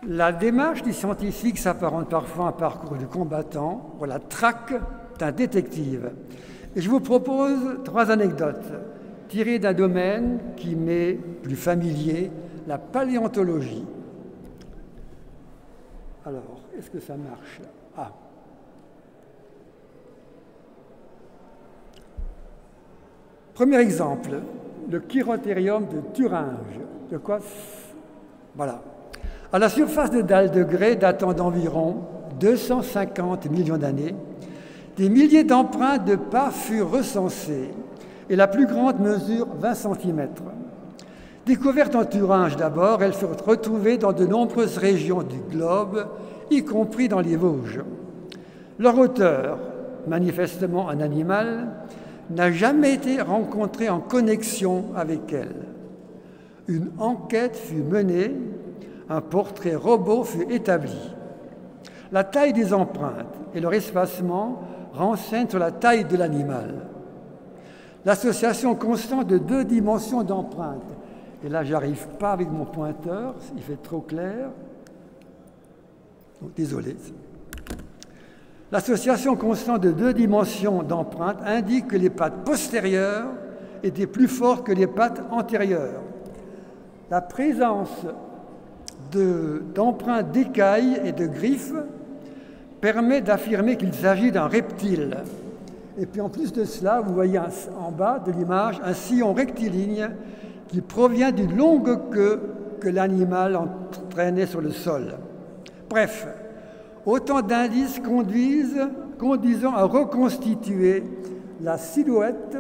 La démarche du scientifique s'apparente parfois à un parcours du combattant pour la traque d'un détective. Et je vous propose 3 anecdotes tirées d'un domaine qui m'est plus familier, la paléontologie. Alors, est-ce que ça marche? Ah. Premier exemple, le Chirotherium de Thuringe. De quoi? Voilà. À la surface de dalles de grès datant d'environ 250 millions d'années, des milliers d'empreintes de pas furent recensées et la plus grande mesure 20 cm. Découvertes en Thuringe d'abord, elles furent retrouvées dans de nombreuses régions du globe, y compris dans les Vosges. Leur auteur, manifestement un animal, n'a jamais été rencontré en connexion avec elle. Une enquête fut menée, un portrait robot fut établi. La taille des empreintes et leur espacement renseignent sur la taille de l'animal. L'association constante de 2 dimensions d'empreintes, et là j'arrive pas avec mon pointeur, il fait trop clair, donc, désolé. L'association constante de 2 dimensions d'empreintes indique que les pattes postérieures étaient plus fortes que les pattes antérieures. La présence d'empreintes d'écailles et de griffes permet d'affirmer qu'il s'agit d'un reptile. Et puis en plus de cela, vous voyez en bas de l'image un sillon rectiligne qui provient d'une longue queue que l'animal entraînait sur le sol. Bref, autant d'indices conduisant à reconstituer la silhouette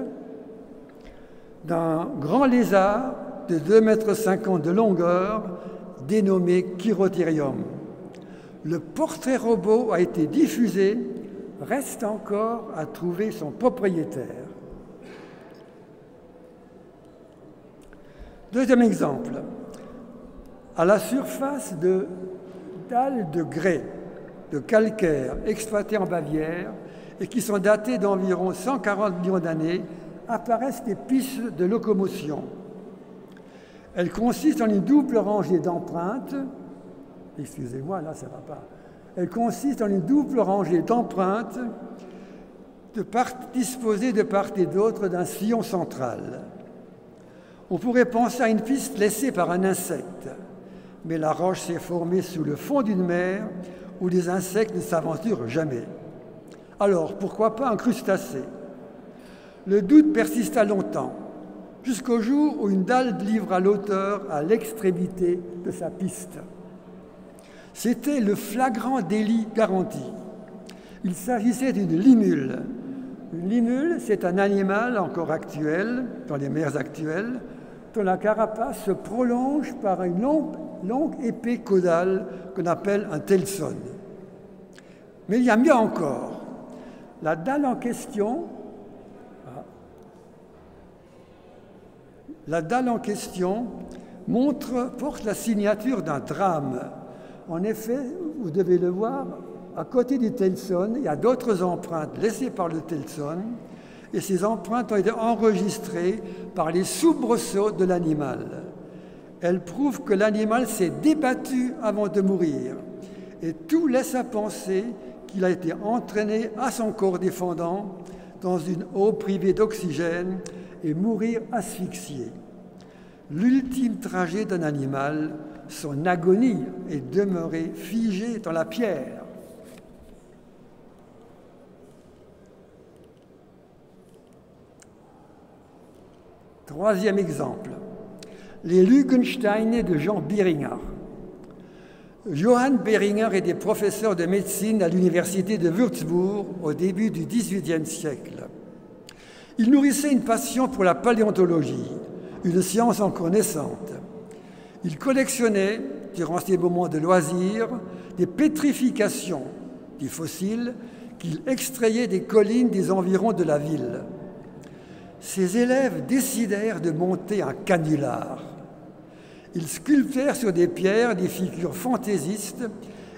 d'un grand lézard de 2,50 m de longueur, dénommé Chirotherium. Le portrait robot a été diffusé, reste encore à trouver son propriétaire. Deuxième exemple, à la surface de dalles de grès, de calcaire exploitées en Bavière et qui sont datées d'environ 140 millions d'années, apparaissent des pistes de locomotion. Elles consistent en une double rangée d'empreintes. Excusez-moi, là ça ne va pas. Elles consistent en une double rangée d'empreintes disposées de part et d'autre d'un sillon central. On pourrait penser à une piste laissée par un insecte, mais la roche s'est formée sous le fond d'une mer où les insectes ne s'aventurent jamais. Alors, pourquoi pas un crustacé? Le doute persista longtemps, jusqu'au jour où une dalle livra l'auteur à l'extrémité de sa piste. C'était le flagrant délit garanti. Il s'agissait d'une limule. Une limule, c'est un animal encore actuel, dans les mers actuelles, dont la carapace se prolonge par une longue épée caudale qu'on appelle un telson. Mais il y a mieux encore. La dalle en question, porte la signature d'un drame. En effet, vous devez le voir, à côté du telson, il y a d'autres empreintes laissées par le telson, et ces empreintes ont été enregistrées par les soubresauts de l'animal. Elles prouvent que l'animal s'est débattu avant de mourir, et tout laisse à penser qu'il a été entraîné à son corps défendant dans une eau privée d'oxygène et mourir asphyxié. L'ultime trajet d'un animal, son agonie est demeurée figée dans la pierre. Troisième exemple, les Lugensteine de Jean Beringer. Johann Beringer était professeur de médecine à l'université de Würzburg au début du XVIIIe siècle. Il nourrissait une passion pour la paléontologie, une science encore naissante. Il collectionnait, durant ses moments de loisirs, des pétrifications, des fossiles, qu'il extrayait des collines des environs de la ville. Ses élèves décidèrent de monter un canular. Ils sculptèrent sur des pierres des figures fantaisistes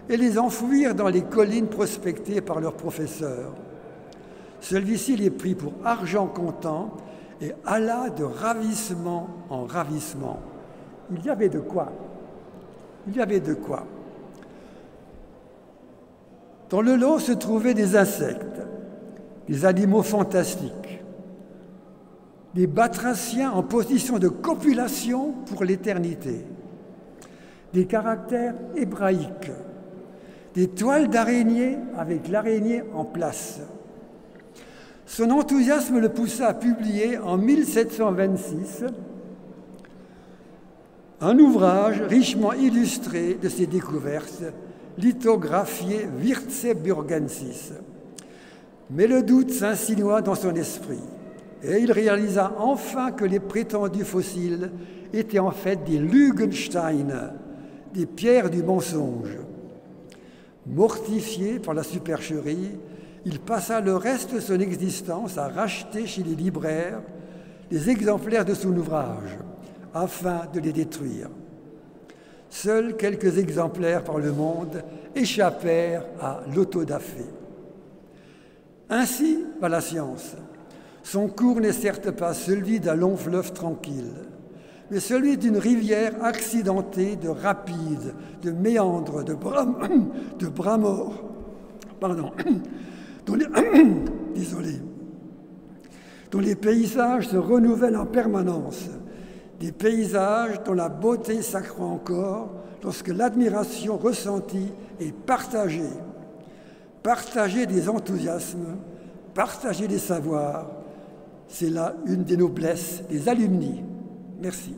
et les enfouirent dans les collines prospectées par leur professeur. Celui-ci les prit pour argent comptant et alla de ravissement en ravissement. Il y avait de quoi. Il y avait de quoi. Dans le lot se trouvaient des insectes, des animaux fantastiques, des batraciens en position de copulation pour l'éternité, des caractères hébraïques, des toiles d'araignée avec l'araignée en place. Son enthousiasme le poussa à publier en 1726 un ouvrage richement illustré de ses découvertes, lithographié Wirzeburgensis. Mais le doute s'insinua dans son esprit, et il réalisa enfin que les prétendus fossiles étaient en fait des Lügensteine, des pierres du mensonge. Mortifié par la supercherie, il passa le reste de son existence à racheter chez les libraires les exemplaires de son ouvrage, afin de les détruire. Seuls quelques exemplaires par le monde échappèrent à l'autodafé. Ainsi va la science. Son cours n'est certes pas celui d'un long fleuve tranquille, mais celui d'une rivière accidentée de rapides, de méandres, de bras morts, dont les paysages se renouvellent en permanence, des paysages dont la beauté s'accroît encore lorsque l'admiration ressentie est partagée. Partager des enthousiasmes, partager des savoirs, c'est là une des noblesses des alumni. Merci.